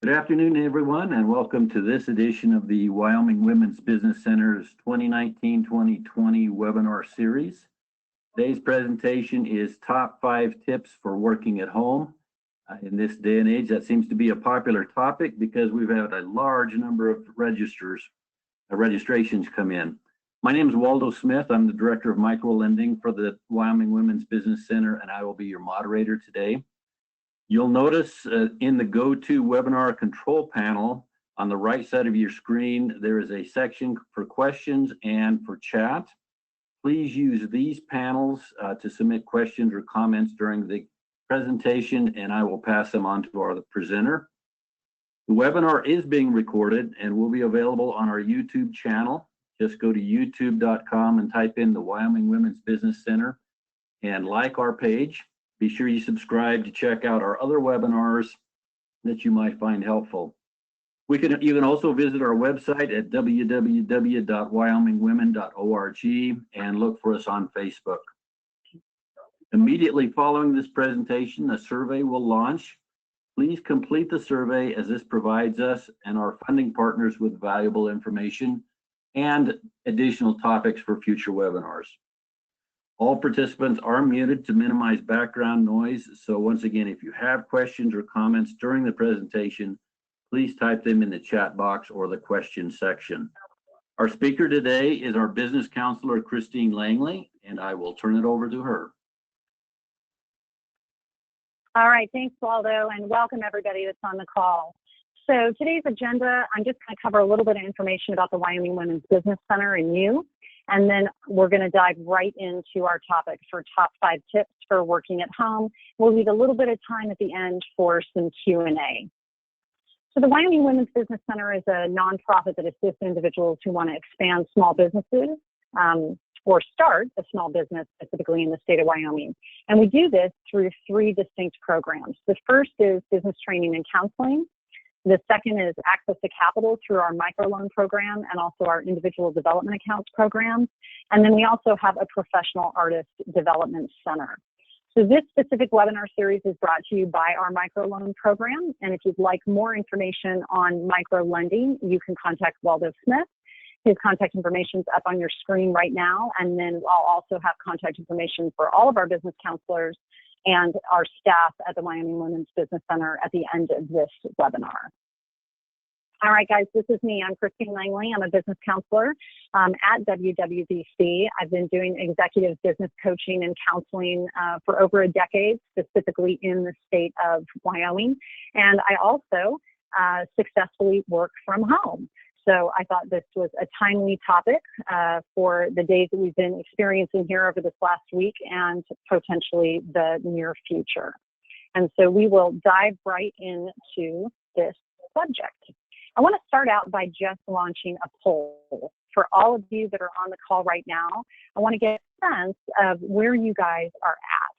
Good afternoon, everyone, and welcome to this edition of the Wyoming Women's Business Center's 2019-2020 webinar series. Today's presentation is Top 5 Tips for Working at Home. In this day and age, that seems to be a popular topic because we've had a large number of registrations come in. My name is Waldo Smith. I'm the Director of Micro Lending for the Wyoming Women's Business Center, and I will be your moderator today. You'll notice in the Go-To Webinar Control Panel on the right side of your screen, there is a section for questions and for chat. Please use these panels to submit questions or comments during the presentation, and I will pass them on to our presenter. The webinar is being recorded and will be available on our YouTube channel. Just go to youtube.com and type in the Wyoming Women's Business Center and like our page. Be sure you subscribe to check out our other webinars that you might find helpful. You can also visit our website at www.wyomingwomen.org and look for us on Facebook. Immediately following this presentation, a survey will launch. Please complete the survey as this provides us and our funding partners with valuable information and additional topics for future webinars. All participants are muted to minimize background noise. So once again, if you have questions or comments during the presentation, please type them in the chat box or the question section. Our speaker today is our business counselor, Christine Langley, and I will turn it over to her. All right, thanks, Waldo, and welcome everybody that's on the call. So today's agenda, I'm just going to cover a little bit of information about the Wyoming Women's Business Center and you. And then we're going to dive right into our topic for top 5 tips for working at home. We'll leave a little bit of time at the end for some Q&A. So the Wyoming Women's Business Center is a nonprofit that assists individuals who want to expand small businesses or start a small business specifically in the state of Wyoming. And we do this through 3 distinct programs. The first is business training and counseling. The second is access to capital through our microloan program and also our individual development accounts program. And then we also have a professional artist development center. So this specific webinar series is brought to you by our microloan program. And if you'd like more information on micro lending, you can contact Waldo Smith. His contact information is up on your screen right now. And then I'll also have contact information for all of our business counselors and our staff at the Wyoming Women's Business Center at the end of this webinar. All right, guys, this is me. I'm Christine Langley. I'm a business counselor at WWBC. I've been doing executive business coaching and counseling for over a decade, specifically in the state of Wyoming. And I also successfully work from home. So I thought this was a timely topic for the days that we've been experiencing here over this last week and potentially the near future. And so we will dive right into this subject. I want to start out by just launching a poll. For all of you that are on the call right now, I want to get a sense of where you guys are at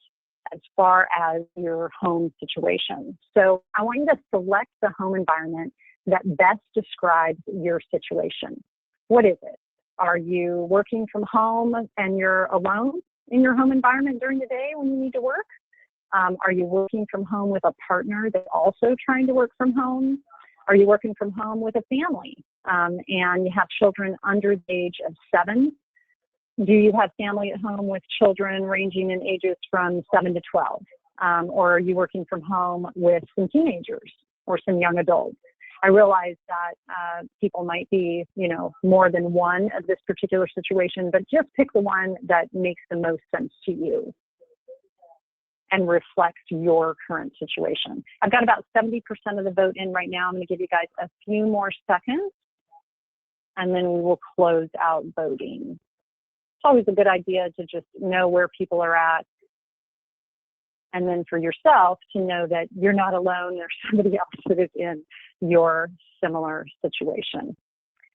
as far as your home situation. So I want you to select the home environment that best describes your situation. What is it? Are you working from home and you're alone in your home environment during the day when you need to work? Are you working from home with a partner that's also trying to work from home? Are you working from home with a family and you have children under the age of 7? Do you have family at home with children ranging in ages from 7 to 12? Or are you working from home with some teenagers or some young adults? I realize that people might be, more than one of this particular situation, but just pick the one that makes the most sense to you and reflects your current situation. I've got about 70% of the vote in right now. I'm going to give you guys a few more seconds, and then we will close out voting. It's always a good idea to just know where people are at, and then for yourself to know that you're not alone. There's somebody else that is in your similar situation.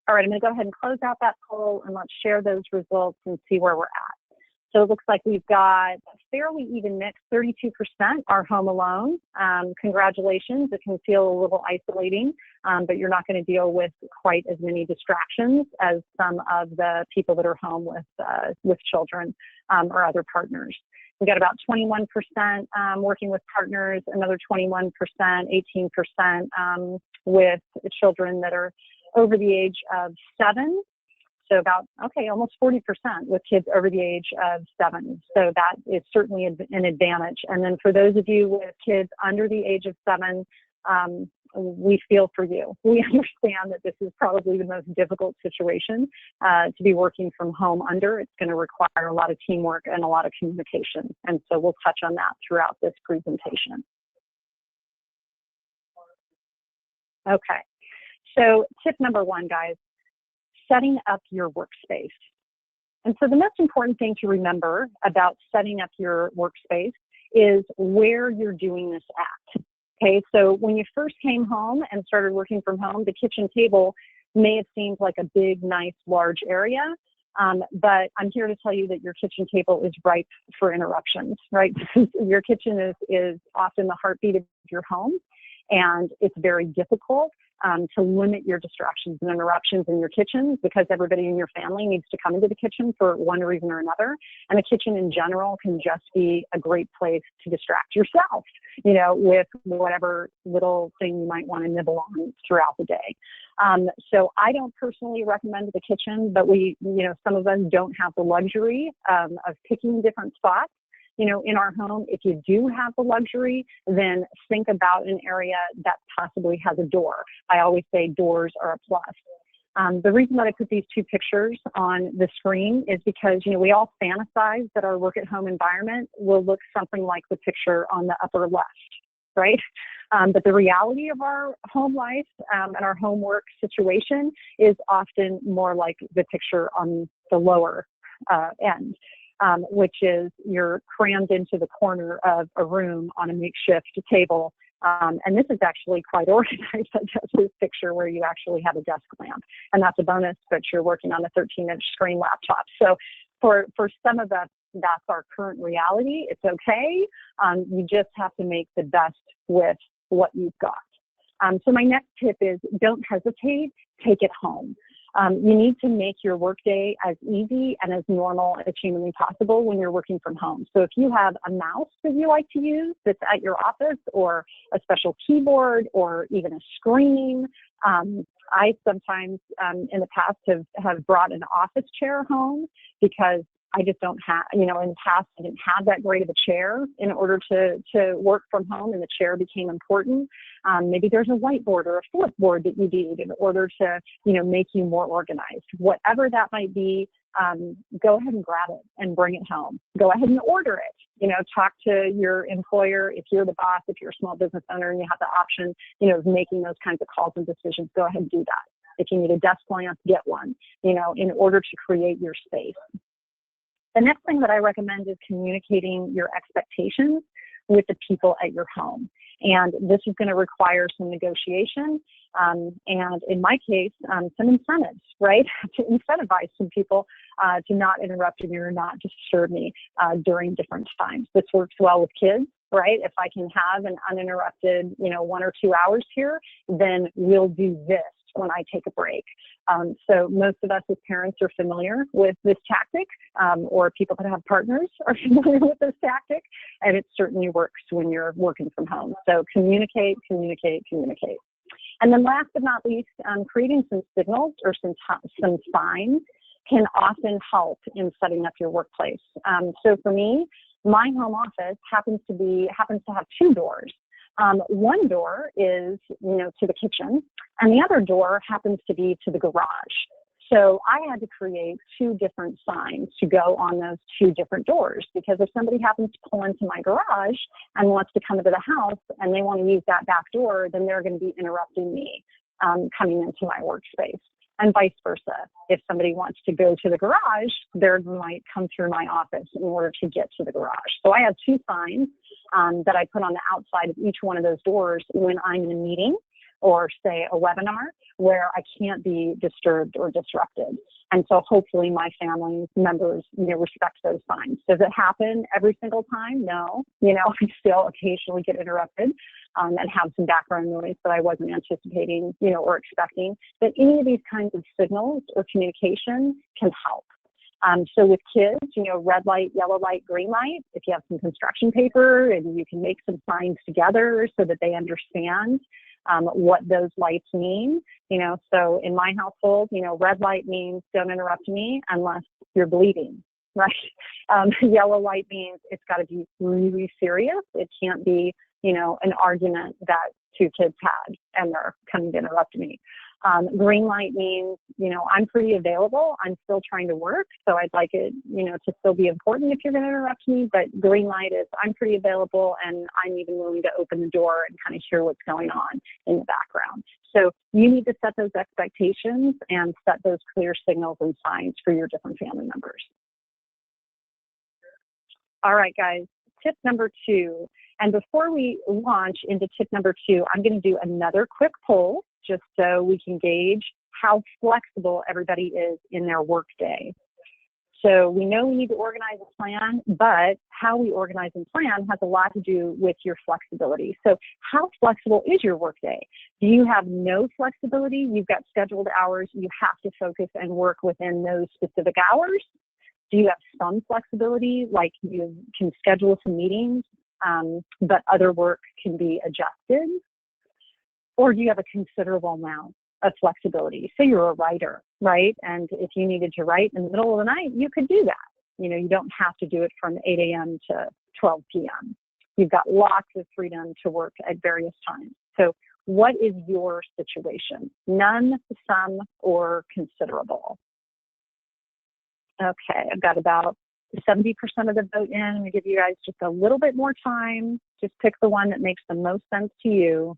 All right, I'm going to go ahead and close out that poll, and let's share those results and see where we're at. So it looks like we've got a fairly even mix. 32% are home alone. Congratulations. It can feel a little isolating, but you're not going to deal with quite as many distractions as some of the people that are home with children or other partners. We got about 21% working with partners, another 21%, 18% with children that are over the age of 7. So about, almost 40% with kids over the age of 7. So that is certainly an advantage. And then for those of you with kids under the age of 7, we feel for you. We understand that this is probably the most difficult situation to be working from home under. It's going to require a lot of teamwork and a lot of communication. And so we'll touch on that throughout this presentation. Okay, so tip number 1, guys, setting up your workspace. And so the most important thing to remember about setting up your workspace is where you're doing this at. Okay, so when you first came home and started working from home, the kitchen table may have seemed like a big, nice, large area, but I'm here to tell you that your kitchen table is ripe for interruptions, right? Your kitchen is often the heartbeat of your home, and it's very difficult to limit your distractions and interruptions in your kitchen because everybody in your family needs to come into the kitchen for one reason or another. And the kitchen in general can just be a great place to distract yourself, with whatever little thing you might want to nibble on throughout the day. So I don't personally recommend the kitchen, but some of us don't have the luxury of picking different spots. In our home. If you do have the luxury, then think about an area that possibly has a door. I always say doors are a plus. The reason that I put these 2 pictures on the screen is because, we all fantasize that our work at home environment will look something like the picture on the upper left, right? But the reality of our home life and our homework situation is often more like the picture on the lower end. Which is you're crammed into the corner of a room on a makeshift table. And this is actually quite organized. I just this picture where you actually have a desk lamp. And that's a bonus, but you're working on a 13-inch screen laptop. So for some of us, that's our current reality. It's okay. You just have to make the best with what you've got. So my next tip is don't hesitate, take it home. You need to make your workday as easy and as normal as humanly possible when you're working from home. So if you have a mouse that you like to use that's at your office, or a special keyboard, or even a screen, I sometimes in the past have brought an office chair home because I just don't have, in the past I didn't have that great of a chair in order to work from home, and the chair became important. Maybe there's a whiteboard or a flipboard that you need in order to, make you more organized. Whatever that might be, go ahead and grab it and bring it home. Go ahead and order it. Talk to your employer. If you're the boss, if you're a small business owner and you have the option, of making those kinds of calls and decisions, go ahead and do that. If you need a desk lamp, get one, in order to create your space. The next thing that I recommend is communicating your expectations with the people at your home. And this is going to require some negotiation and in my case, some incentives, right? To incentivize some people to not interrupt me or not disturb me during different times. This works well with kids, right? If I can have an uninterrupted, 1 or 2 hours here, then we'll do this when I take a break. So most of us as parents are familiar with this tactic, or people that have partners are familiar with this tactic, and it certainly works when you're working from home. So communicate, communicate, communicate. And then last but not least, creating some signals or some signs can often help in setting up your workplace. So for me, my home office happens to have 2 doors. One door is, to the kitchen, and the other door happens to be to the garage. So I had to create 2 different signs to go on those 2 different doors, because if somebody happens to pull into my garage and wants to come into the house and they want to use that back door, then they're going to be interrupting me coming into my workspace. And vice versa. If somebody wants to go to the garage, they might come through my office in order to get to the garage. So I have 2 signs that I put on the outside of each one of those doors when I'm in a meeting or, say, a webinar where I can't be disturbed or disrupted. And so hopefully my family members, respect those signs. Does it happen every single time? No. I still occasionally get interrupted and have some background noise that I wasn't anticipating, or expecting. But any of these kinds of signals or communication can help. So with kids, you know, red light, yellow light, green light, if you have some construction paper and you can make some signs together so that they understand what those lights mean, you know, so in my household, you know, red light means don't interrupt me unless you're bleeding, right? Yellow light means it's got to be really serious. It can't be, you know, an argument that two kids had and they're coming to interrupt me. Green light means, you know, I'm pretty available. I'm still trying to work. So I'd like it, you know, to still be important if you're going to interrupt me. But green light is I'm pretty available and I'm even willing to open the door and kind of hear what's going on in the background. So you need to set those expectations and set those clear signals and signs for your different family members. All right, guys, tip number 2. And before we launch into tip number 2, I'm going to do another quick poll just so we can gauge how flexible everybody is in their workday. So we know we need to organize a plan, but how we organize and plan has a lot to do with your flexibility. So how flexible is your workday? Do you have no flexibility? You've got scheduled hours. You have to focus and work within those specific hours. Do you have some flexibility, like you can schedule some meetings, but other work can be adjusted? Or do you have a considerable amount of flexibility? So you're a writer, right? And if you needed to write in the middle of the night, you could do that. You know, you don't have to do it from 8 a.m. to 12 p.m. You've got lots of freedom to work at various times. So what is your situation? None, some, or considerable? Okay, I've got about 70% of the vote in. I'm going to give you guys just a little bit more time. Just pick the one that makes the most sense to you.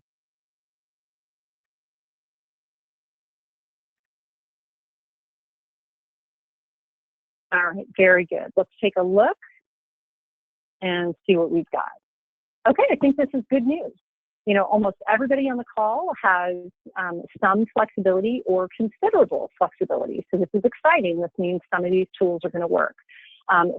All right, very good. Let's take a look and see what we've got. Okay, I think this is good news. You know, almost everybody on the call has some flexibility or considerable flexibility. So this is exciting. This means some of these tools are going to work.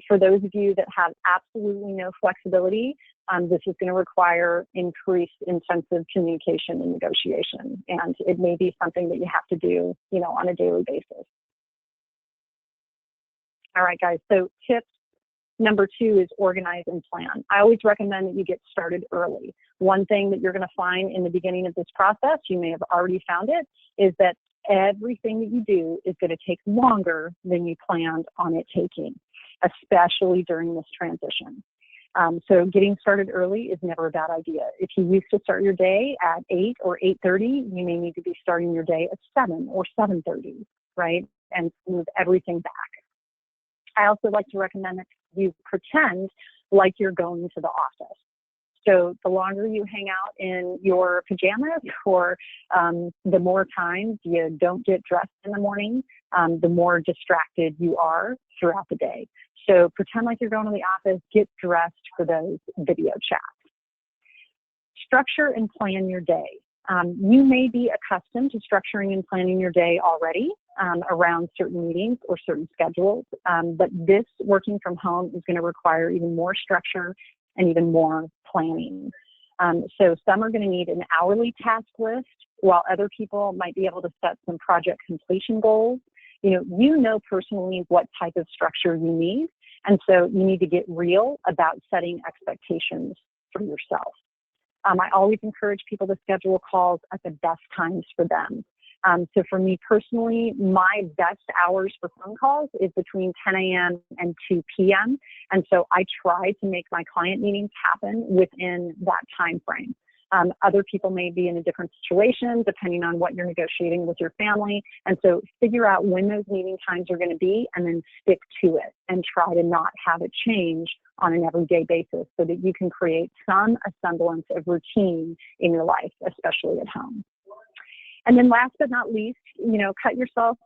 For those of you that have absolutely no flexibility, this is going to require increased intensive communication and negotiation. And it may be something that you have to do, you know, on a daily basis. All right, guys, so tip number 2 is organize and plan. I always recommend that you get started early. One thing that you're going to find in the beginning of this process, you may have already found it, is that everything that you do is going to take longer than you planned on it taking, especially during this transition. So getting started early is never a bad idea. If you used to start your day at 8 or 8:30, you may need to be starting your day at 7 or 7:30, right? And move everything back. I also like to recommend that you pretend like you're going to the office. So the longer you hang out in your pajamas, or the more times you don't get dressed in the morning, the more distracted you are throughout the day. So pretend like you're going to the office, get dressed for those video chats. Structure and plan your day. You may be accustomed to structuring and planning your day already around certain meetings or certain schedules, but this working from home is going to require even more structure and even more planning. So some are going to need an hourly task list, while other people might be able to set some project completion goals. You know personally what type of structure you need, and so you need to get real about setting expectations for yourself. I always encourage people to schedule calls at the best times for them. So for me personally, my best hours for phone calls is between 10 a.m. and 2 p.m. And so I try to make my client meetings happen within that time frame. Other people may be in a different situation depending on what you're negotiating with your family. And so figure out when those meeting times are going to be and then stick to it and try to not have it change on an everyday basis so that you can create some semblance of routine in your life, especially at home. And then last but not least, cut yourself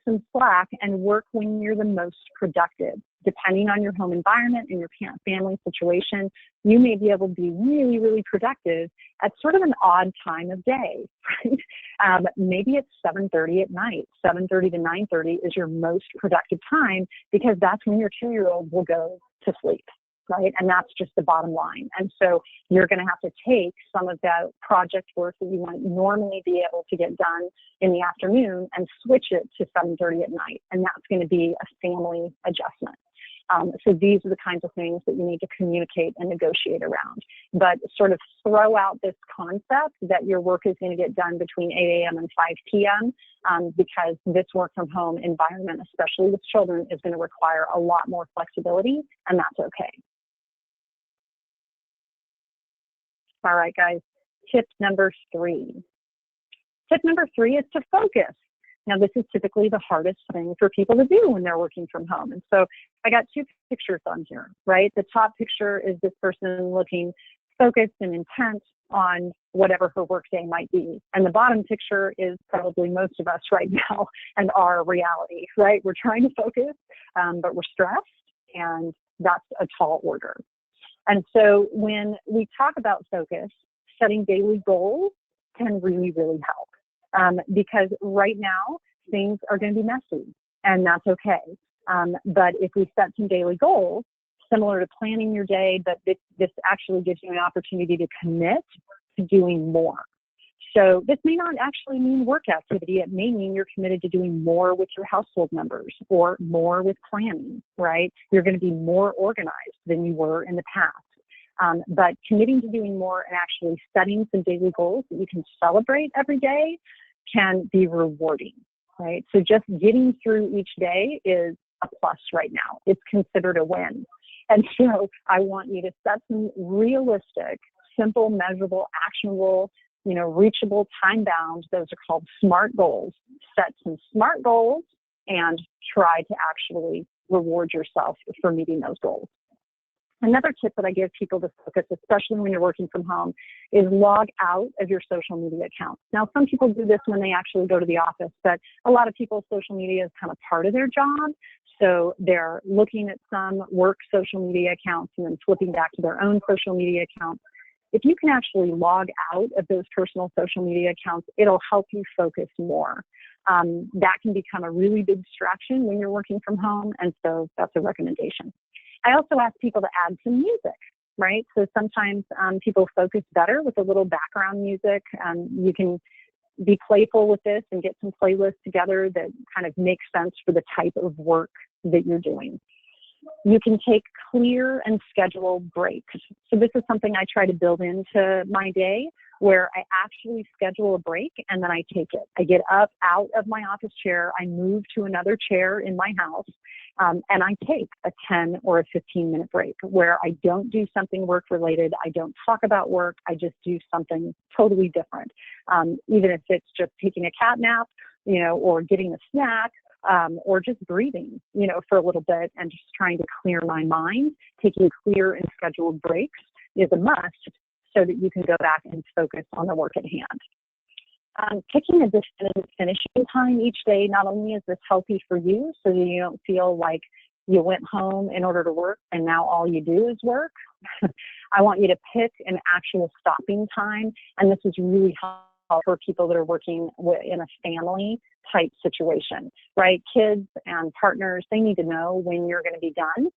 some slack and work when you're the most productive. Depending on your home environment and your family situation, you may be able to be really, really productive at sort of an odd time of day, right? Maybe it's 7:30 at night. 7:30 to 9:30 is your most productive time because that's when your 2-year-old will go to sleep, right? And that's just the bottom line. And so you're going to have to take some of that project work that you might normally be able to get done in the afternoon and switch it to 7:30 at night. And that's going to be a family adjustment. So these are the kinds of things that you need to communicate and negotiate around. But sort of throw out this concept that your work is going to get done between 8 a.m. and 5 p.m. Because this work from home environment, especially with children, is going to require a lot more flexibility, and that's okay. All right, guys, tip number 3. Tip number 3 is to focus. Now, this is typically the hardest thing for people to do when they're working from home. And so I got 2 pictures on here, right? The top picture is this person looking focused and intent on whatever her workday might be. And the bottom picture is probably most of us right now and our reality, right? We're trying to focus, but we're stressed, and that's a tall order. And so when we talk about focus, setting daily goals can really, really help. Because right now things are going to be messy, and that's okay. But if we set some daily goals, similar to planning your day, but this actually gives you an opportunity to commit to doing more. So this may not actually mean work activity. It may mean you're committed to doing more with your household members or more with planning, right? You're going to be more organized than you were in the past. But committing to doing more and actually setting some daily goals that you can celebrate every day can be rewarding, right? So just getting through each day is a plus right now. It's considered a win. And so I want you to set some realistic, simple, measurable, actionable, reachable, time-bound, those are called SMART goals. Set some SMART goals and try to actually reward yourself for meeting those goals. Another tip that I give people to focus, especially when you're working from home, is log out of your social media accounts. Now, some people do this when they actually go to the office, but a lot of people's social media is kind of part of their job. So they're looking at some work social media accounts and then flipping back to their own social media accounts. If you can actually log out of those personal social media accounts, it'll help you focus more. That can become a really big distraction when you're working from home, and so that's a recommendation. I also ask people to add some music, right? So sometimes people focus better with a little background music. You can be playful with this and get some playlists together that kind of make sense for the type of work that you're doing. You can take clear and scheduled breaks. So this is something I try to build into my day, where I actually schedule a break and then I take it. I get up out of my office chair, I move to another chair in my house, and I take a 10 or a 15-minute break where I don't do something work-related. I don't talk about work. I just do something totally different, even if it's just taking a cat nap, or getting a snack, or just breathing, for a little bit and just trying to clear my mind. Taking clear and scheduled breaks is a must so that you can go back and focus on the work at hand. Picking a definitive finishing time each day, not only is this healthy for you so that you don't feel like you went home in order to work and now all you do is work. I want you to pick an actual stopping time, and this is really helpful for people that are working in a family type situation, right? Kids and partners, they need to know when you're going to be done,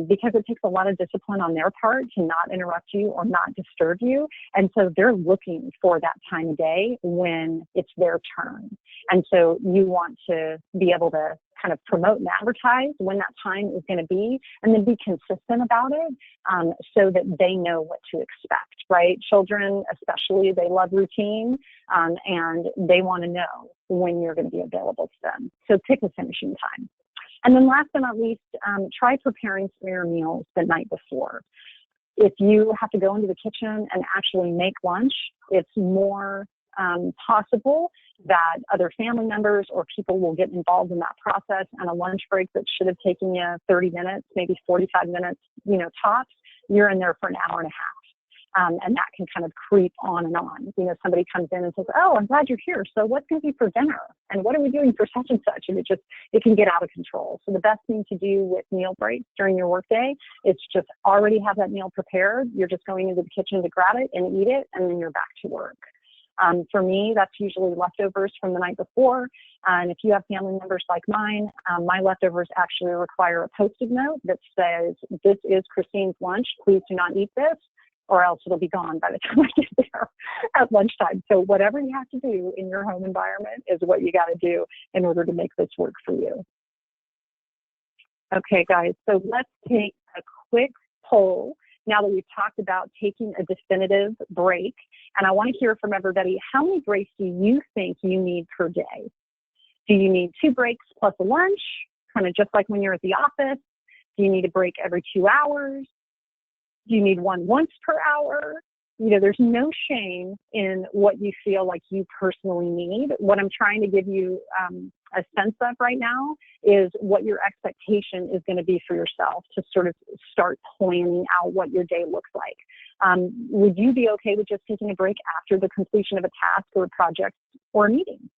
because it takes a lot of discipline on their part to not interrupt you or not disturb you. And so they're looking for that time of day when it's their turn. And so you want to be able to kind of promote and advertise when that time is going to be, and then be consistent about it, so that they know what to expect, right? Children, especially, they love routine, and they want to know when you're going to be available to them. So pick a finishing time. And then last but not least, try preparing for your meals the night before. If you have to go into the kitchen and actually make lunch, it's more possible that other family members or people will get involved in that process, and a lunch break that should have taken you 30 minutes, maybe 45 minutes, tops, you're in there for an hour and a half. And that can kind of creep on and on. Somebody comes in and says, "Oh, I'm glad you're here. So what's going to be for dinner? And what are we doing for such and such?" And it can get out of control. So the best thing to do with meal breaks during your workday is just already have that meal prepared. You're just going into the kitchen to grab it and eat it, and then you're back to work. For me, that's usually leftovers from the night before. And if you have family members like mine, my leftovers actually require a Post-it note that says, "This is Christine's lunch. Please do not eat this, or else it'll be gone by the time I get there at lunchtime." So whatever you have to do in your home environment is what you got to do in order to make this work for you. Okay, guys, so let's take a quick poll now that we've talked about taking a definitive break. And I want to hear from everybody, how many breaks do you think you need per day? Do you need 2 breaks plus a lunch, kind of just like when you're at the office? Do you need a break every 2 hours? Do you need one once per hour? You know, there's no shame in what you feel like you personally need. What I'm trying to give you a sense of right now is what your expectation is going to be for yourself to sort of start planning out what your day looks like. Would you be okay with just taking a break after the completion of a task or a project or a meeting?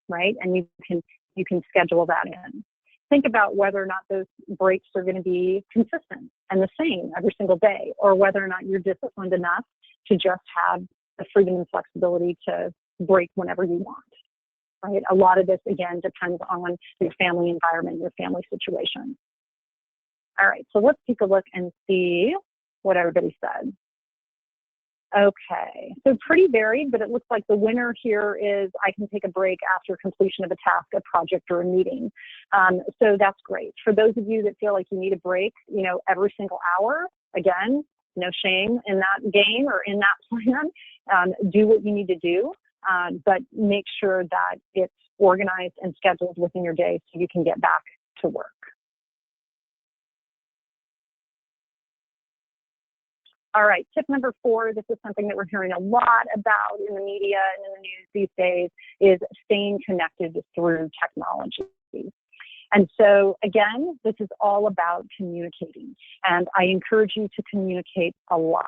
Right? And you can schedule that in. Think about whether or not those breaks are going to be consistent and the same every single day, or whether or not you're disciplined enough to just have the freedom and flexibility to break whenever you want, right? A lot of this, again, depends on your family environment, your family situation. All right, so let's take a look and see what everybody said. Okay, so pretty varied, but it looks like the winner here is I can take a break after completion of a task, a project, or a meeting. So that's great. For those of you that feel like you need a break, you know, every single hour, again, no shame in that game or in that plan. Do what you need to do, but make sure that it's organized and scheduled within your day so you can get back to work. All right, tip number 4, this is something that we're hearing a lot about in the media and in the news these days, is staying connected through technology. And so again, this is all about communicating. And I encourage you to communicate a lot.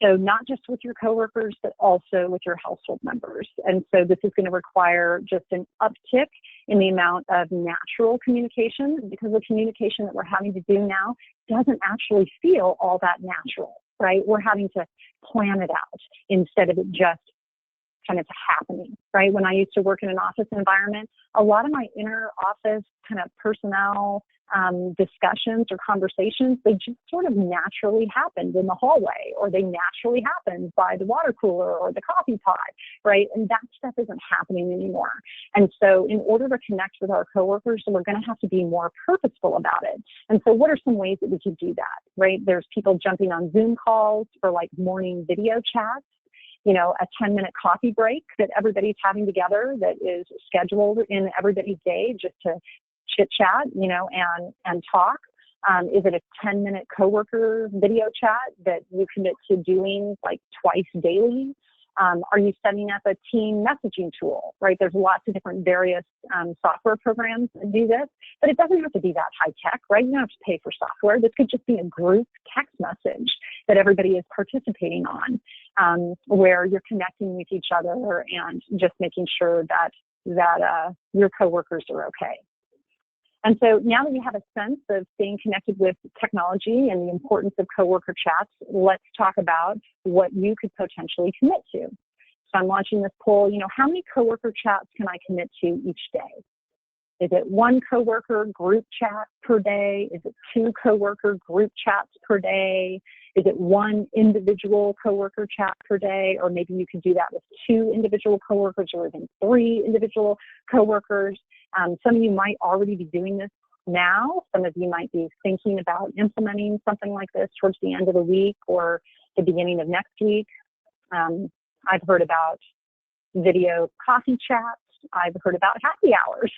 So not just with your coworkers, but also with your household members. And so this is going to require just an uptick in the amount of natural communication, because the communication that we're having to do now doesn't actually feel all that natural, right? We're having to plan it out instead of it just kind of happening, right? When I used to work in an office environment, a lot of my inner office kind of personnel discussions or conversations, they just sort of naturally happened in the hallway, or they naturally happened by the water cooler or the coffee pot, right? And that stuff isn't happening anymore. And so in order to connect with our coworkers, we're going to have to be more purposeful about it. And so what are some ways that we could do that, right? There's people jumping on Zoom calls for like morning video chats, you know, a 10-minute coffee break that everybody's having together that is scheduled in everybody's day just to chit chat, you know, and talk. Is it a 10-minute coworker video chat that you commit to doing like twice daily? Are you setting up a team messaging tool, right? There's lots of different various software programs that do this, but it doesn't have to be that high tech, right? You don't have to pay for software. This could just be a group text message that everybody is participating on, where you're connecting with each other and just making sure that your coworkers are okay. And so now that you have a sense of staying connected with technology and the importance of coworker chats, let's talk about what you could potentially commit to. So I'm launching this poll, you know, how many coworker chats can I commit to each day? Is it 1 coworker group chat per day? Is it 2 coworker group chats per day? Is it 1 individual coworker chat per day? Or maybe you could do that with 2 individual coworkers or even 3 individual coworkers. Some of you might already be doing this now. Some of you might be thinking about implementing something like this towards the end of the week or the beginning of next week. I've heard about video coffee chats. I've heard about happy hours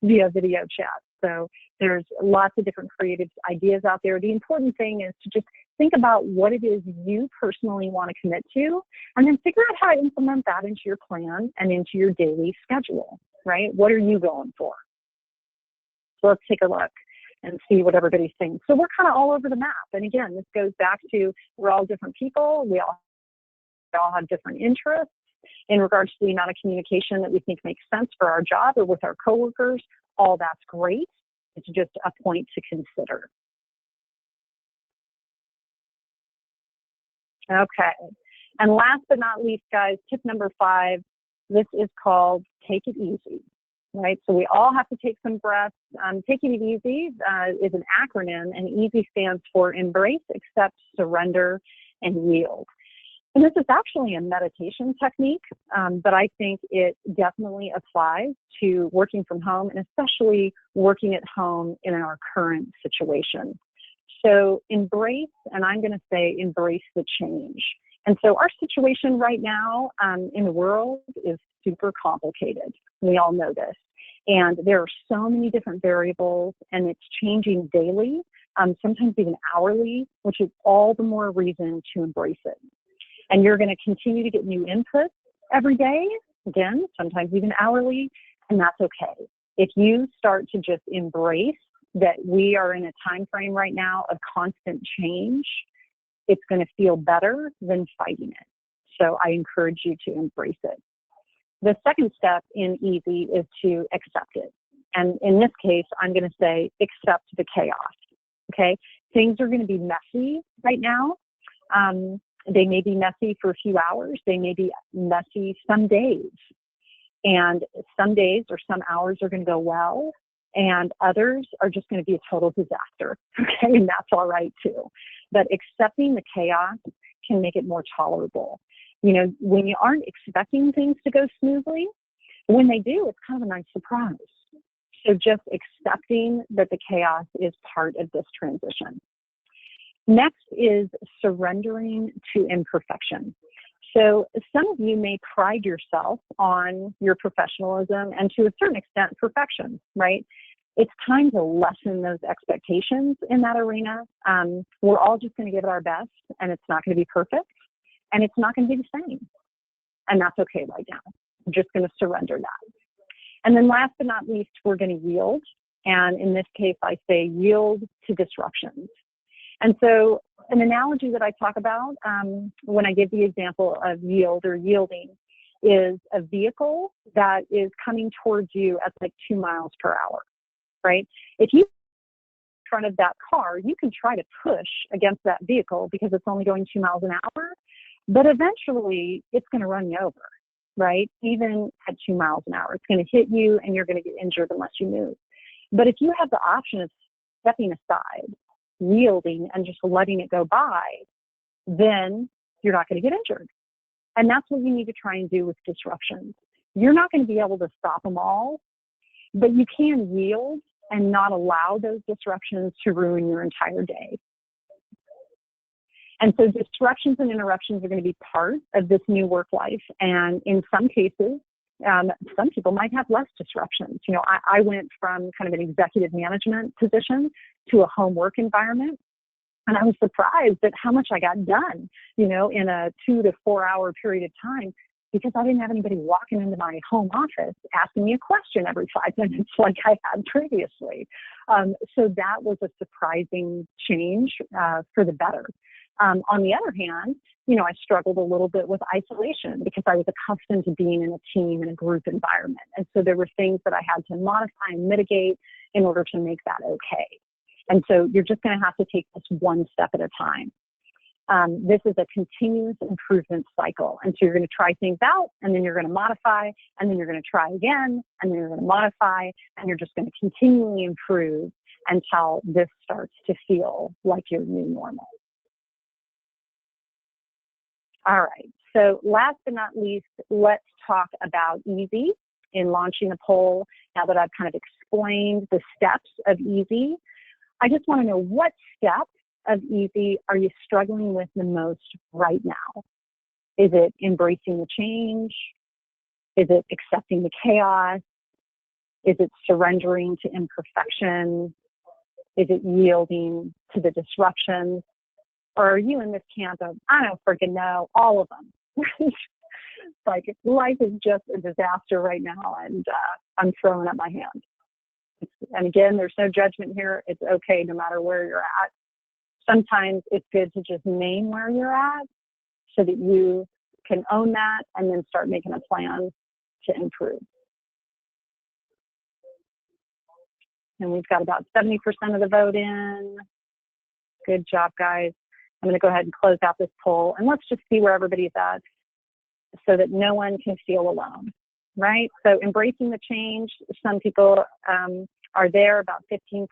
via video chat. So there's lots of different creative ideas out there. The important thing is to just think about what it is you personally want to commit to, and then figure out how to implement that into your plan and into your daily schedule, right? What are you going for? So let's take a look and see what everybody's saying. So we're kind of all over the map. And again, this goes back to we're all different people. We all have different interests in regards to the amount of communication that we think makes sense for our job or with our coworkers. All that's great. It's just a point to consider. Okay. And last but not least, guys, tip number 5, this is called take it easy, right? So we all have to take some breaths. Taking it easy is an acronym, and EASY stands for embrace, accept, surrender, and yield. And this is actually a meditation technique, but I think it definitely applies to working from home, and especially working at home in our current situation. So embrace, and I'm going to say embrace the change. And so our situation right now in the world is super complicated. We all know this. And there are so many different variables, and it's changing daily, sometimes even hourly, which is all the more reason to embrace it. And you're going to continue to get new input every day, again, sometimes even hourly, and that's okay. If you start to just embrace that we are in a time frame right now of constant change, it's going to feel better than fighting it. So I encourage you to embrace it. The second step in EASY is to accept it. And in this case, I'm going to say accept the chaos, okay? Things are going to be messy right now. They may be messy for a few hours. They may be messy some days. And some days or some hours are going to go well, and others are just going to be a total disaster, okay? And that's all right too. But accepting the chaos can make it more tolerable. You know, when you aren't expecting things to go smoothly, when they do, it's kind of a nice surprise. So just accepting that the chaos is part of this transition. Next is surrendering to imperfection. So some of you may pride yourself on your professionalism and to a certain extent perfection, right? It's time to lessen those expectations in that arena. We're all just going to give it our best, and it's not going to be perfect, and it's not going to be the same. And that's okay right now. I'm just going to surrender that. And then last but not least, we're going to yield. And in this case, I say yield to disruptions. And so an analogy that I talk about when I give the example of yield or yielding is a vehicle that is coming towards you at like 2 miles per hour, right? If you in front of that car, you can try to push against that vehicle because it's only going 2 miles an hour, but eventually it's going to run you over, right? Even at 2 miles an hour, it's going to hit you and you're going to get injured unless you move. But if you have the option of stepping aside, yielding, and just letting it go by, then you're not going to get injured. And that's what you need to try and do with disruptions. You're not going to be able to stop them all, but you can yield and not allow those disruptions to ruin your entire day. And so disruptions and interruptions are going to be part of this new work life. And in some cases, some people might have less disruptions. You know, I went from kind of an executive management position to a home work environment. And I was surprised at how much I got done, you know, in a 2 to 4 hour period of time, because I didn't have anybody walking into my home office asking me a question every 5 minutes like I had previously. So that was a surprising change for the better. On the other hand, you know, I struggled a little bit with isolation because I was accustomed to being in a team and a group environment. And so there were things that I had to modify and mitigate in order to make that okay. And so you're just going to have to take this one step at a time. This is a continuous improvement cycle. And so you're going to try things out, and then you're going to modify, and then you're going to try again, and then you're going to modify, and you're just going to continually improve until this starts to feel like your new normal. All right, so last but not least, let's talk about EASY in launching a poll. Now that I've kind of explained the steps of EASY, I just want to know, what step of EASY are you struggling with the most right now? Is it embracing the change? Is it accepting the chaos? Is it surrendering to imperfection? Is it yielding to the disruptions? Or are you in this camp of, I don't freaking know, all of them? Like, life is just a disaster right now, and I'm throwing up my hands. And again, there's no judgment here. It's okay no matter where you're at. Sometimes it's good to just name where you're at so that you can own that and then start making a plan to improve. And we've got about 70% of the vote in. Good job, guys. I'm going to go ahead and close out this poll, and let's just see where everybody's at so that no one can feel alone, right? So embracing the change, some people are there, about 15%.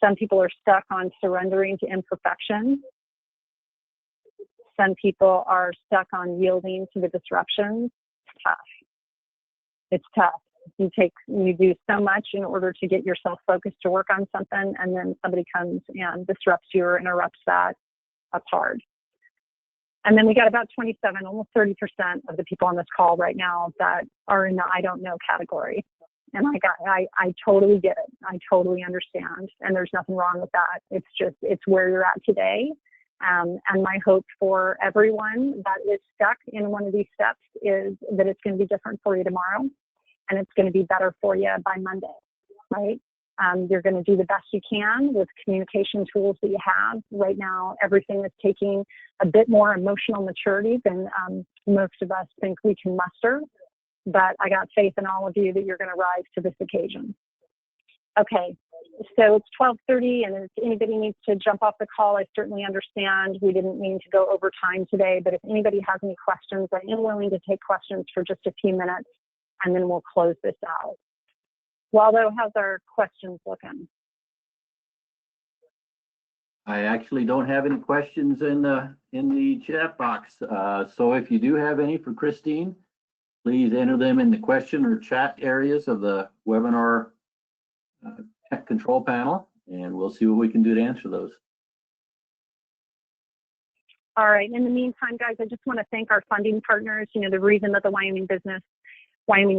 Some people are stuck on surrendering to imperfection. Some people are stuck on yielding to the disruptions. It's tough. It's tough. You do so much in order to get yourself focused to work on something, and then somebody comes and disrupts you or interrupts that. That's hard. And then we got about 27, almost 30% of the people on this call right now that are in the I don't know category. And I totally get it. I totally understand. And there's nothing wrong with that. It's where you're at today. And my hope for everyone that is stuck in one of these steps is that it's going to be different for you tomorrow, and it's going to be better for you by Monday, right? You're going to do the best you can with communication tools that you have. Right now, everything is taking a bit more emotional maturity than most of us think we can muster. But I got faith in all of you that you're going to rise to this occasion. Okay, so it's 12:30, and if anybody needs to jump off the call, I certainly understand. We didn't mean to go over time today, but if anybody has any questions, I am willing to take questions for just a few minutes, and then we'll close this out. Waldo, how's our questions looking? I actually don't have any questions in the chat box. So if you do have any for Christine, please enter them in the question or chat areas of the webinar tech control panel, and we'll see what we can do to answer those. All right. In the meantime, guys, I just want to thank our funding partners. You know, the reason that the Wyoming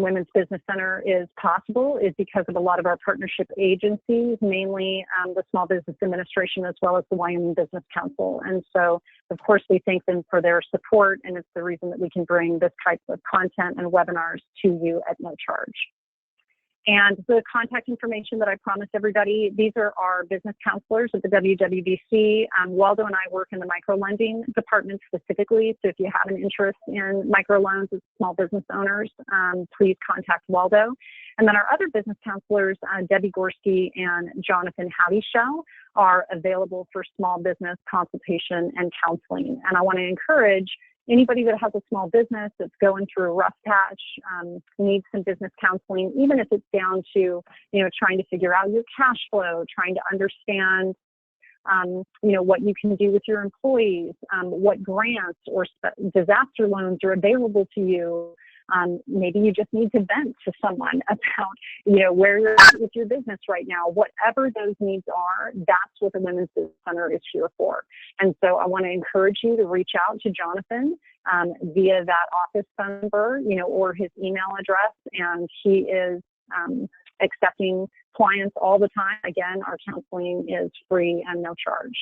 Women's Business Center is possible is because of a lot of our partnership agencies, mainly the Small Business Administration, as well as the Wyoming Business Council. And so, of course, we thank them for their support, and it's the reason that we can bring this type of content and webinars to you at no charge. And the contact information that I promised everybody, these are our business counselors at the WWBC. Waldo and I work in the microlending department specifically. So if you have an interest in microloans as small business owners, please contact Waldo. And then our other business counselors, Debbie Gorski and Jonathan Howdy-Shell, are available for small business consultation and counseling. And I want to encourage anybody that has a small business that's going through a rough patch, needs some business counseling, even if it's down to, trying to figure out your cash flow, trying to understand, what you can do with your employees, what grants or disaster loans are available to you. Maybe you just need to vent to someone about, where you're at with your business right now. Whatever those needs are, that's what the Women's Business Center is here for. And so I want to encourage you to reach out to Jonathan via that office phone number, or his email address. And he is accepting clients all the time. Again, our counseling is free and no charge.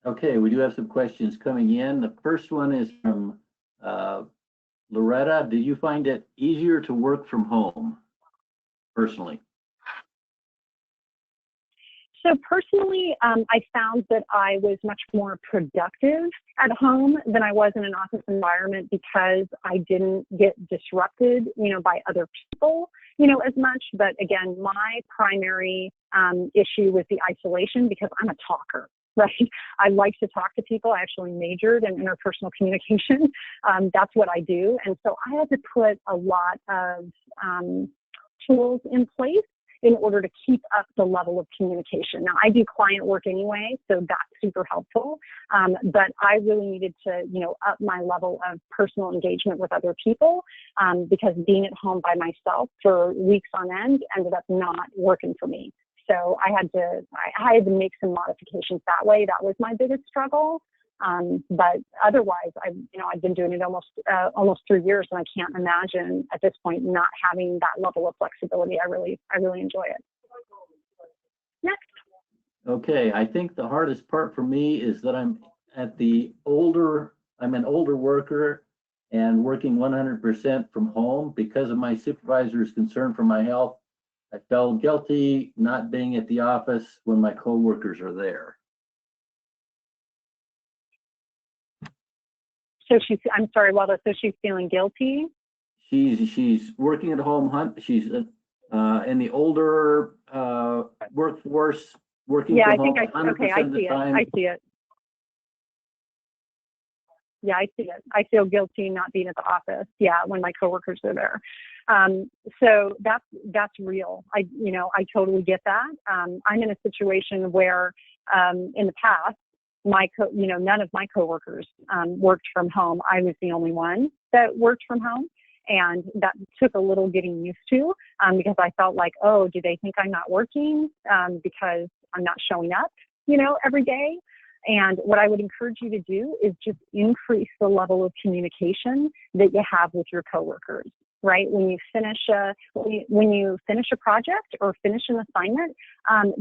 Okay, we do have some questions coming in. The first one is from Loretta. Did you find it easier to work from home personally? So personally, I found that I was much more productive at home than I was in an office environment because I didn't get disrupted, by other people, as much. But again, my primary issue was the isolation because I'm a talker. Right. I like to talk to people. I actually majored in interpersonal communication. That's what I do. And so I had to put a lot of tools in place in order to keep up the level of communication. Now, I do client work anyway, so that's super helpful. But I really needed to, up my level of personal engagement with other people because being at home by myself for weeks on end ended up not working for me. So I had to make some modifications that way. That was my biggest struggle. But otherwise, I've been doing it almost 3 years, and I can't imagine at this point not having that level of flexibility. I really enjoy it. Next. Okay, I think the hardest part for me is that I'm an older worker and working 100% from home because of my supervisor's concern for my health. I felt guilty not being at the office when my coworkers are there. So I'm sorry, Waldo, so she's feeling guilty? She's working at home. She's in the older workforce, working Yeah, from I think home 100% of the time. I see it. Yeah, I see it. I feel guilty not being at the office. Yeah, when my coworkers are there. So that's real. I totally get that. I'm in a situation where in the past, none of my coworkers worked from home. I was the only one that worked from home. And that took a little getting used to because I felt like, oh, do they think I'm not working because I'm not showing up, every day? And what I would encourage you to do is just increase the level of communication that you have with your coworkers, right? When you finish a project or finish an assignment,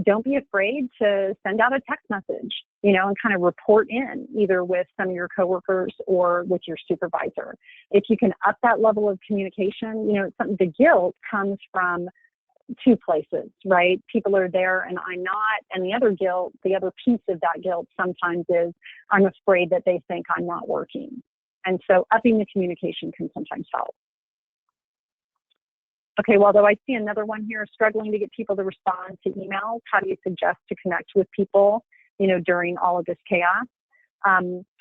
don't be afraid to send out a text message, and kind of report in either with some of your coworkers or with your supervisor. If you can up that level of communication, the guilt comes from two places, right? People are there and I'm not. And the other piece of that guilt sometimes is I'm afraid that they think I'm not working. And so upping the communication can sometimes help. Okay, well, though I see another one here, struggling to get people to respond to emails. How do you suggest to connect with people, during all of this chaos?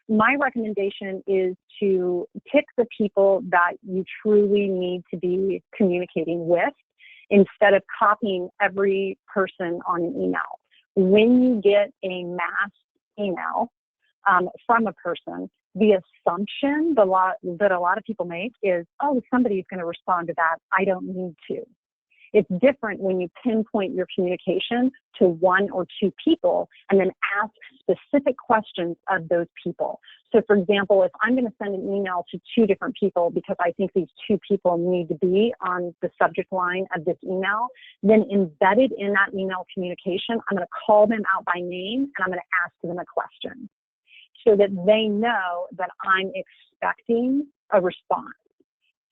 My recommendation is to pick the people that you truly need to be communicating with instead of copying every person on an email. When you get a mass email from a person, the assumption that a lot of people make is, oh, somebody's going to respond to that. I don't need to. It's different when you pinpoint your communication to one or two people and then ask specific questions of those people. So for example, if I'm going to send an email to two different people because I think these two people need to be on the subject line of this email, then embedded in that email communication, I'm going to call them out by name and I'm going to ask them a question so that they know that I'm expecting a response.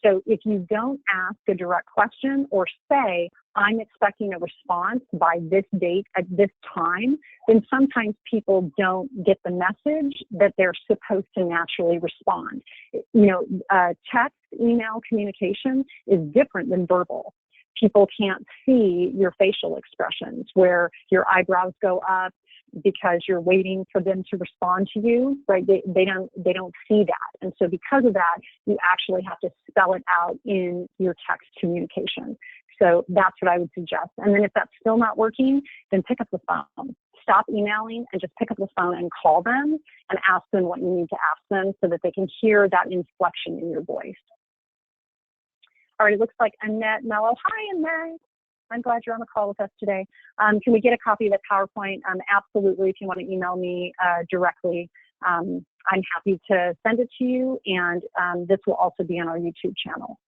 So if you don't ask a direct question or say, I'm expecting a response by this date at this time, then sometimes people don't get the message that they're supposed to naturally respond. Text, email communication is different than verbal. People can't see your facial expressions where your eyebrows go up because you're waiting for them to respond to you, right? They don't see that. And so because of that, you actually have to spell it out in your text communication. So that's what I would suggest. And then if that's still not working, then pick up the phone. Stop emailing and just pick up the phone and call them and ask them what you need to ask them so that they can hear that inflection in your voice. All right, it looks like Annette Mello. Hi, Annette. I'm glad you're on the call with us today. Can we get a copy of the PowerPoint? Absolutely, if you want to email me directly, I'm happy to send it to you, and this will also be on our YouTube channel.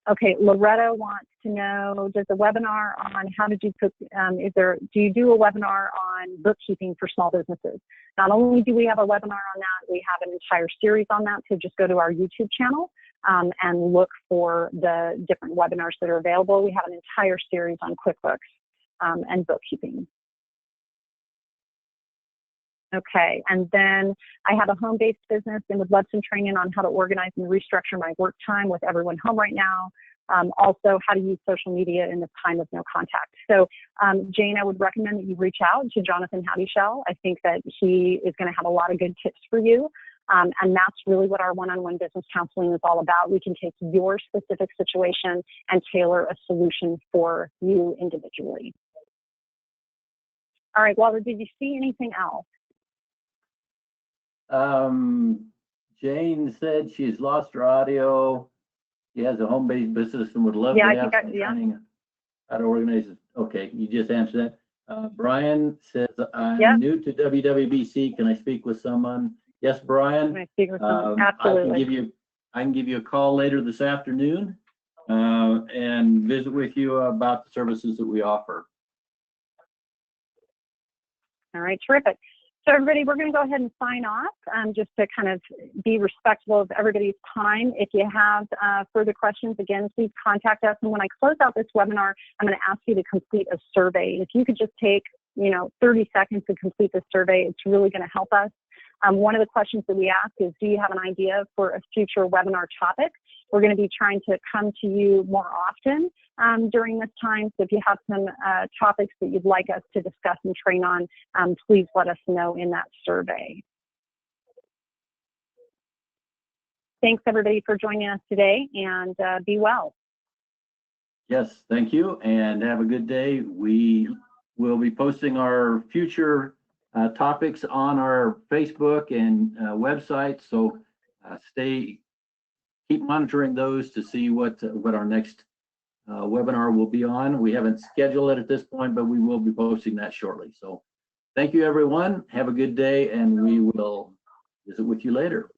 Okay, Loretta wants to know, does the webinar on how to do cook, do you do a webinar on bookkeeping for small businesses? Not only do we have a webinar on that, we have an entire series on that, so just go to our YouTube channel and look for the different webinars that are available. We have an entire series on QuickBooks and bookkeeping. Okay, and then I have a home-based business and would love some training on how to organize and restructure my work time with everyone home right now. Also, how to use social media in this time of no contact. So, Jane, I would recommend that you reach out to Jonathan Howdyshell. I think that he is going to have a lot of good tips for you. And that's really what our one-on-one business counseling is all about. We can take your specific situation and tailor a solution for you individually. All right, Walter, did you see anything else? Jane said she's lost her audio. She has a home-based business and would love to have some training how to organize it. Okay, you just answered that. Brian says, I'm new to WWBC. Can I speak with someone? Yes, Brian. Can I speak with someone? Absolutely. I can give you a call later this afternoon and visit with you about the services that we offer. All right, terrific. So everybody, we're going to go ahead and sign off just to kind of be respectful of everybody's time. If you have further questions, again, please contact us. And when I close out this webinar, I'm going to ask you to complete a survey. If you could just take, 30 seconds to complete the survey, it's really going to help us. One of the questions that we ask is, do you have an idea for a future webinar topic We're going to be trying to come to you more often during this time. So if you have some topics that you'd like us to discuss and train on, please let us know in that survey. Thanks everybody for joining us today, and be well. Yes, thank you, and have a good day. We will be posting our future topics on our Facebook and website, so keep monitoring those to see what our next webinar will be on. We haven't scheduled it at this point, but we will be posting that shortly. So thank you, everyone. Have a good day, and we will visit with you later.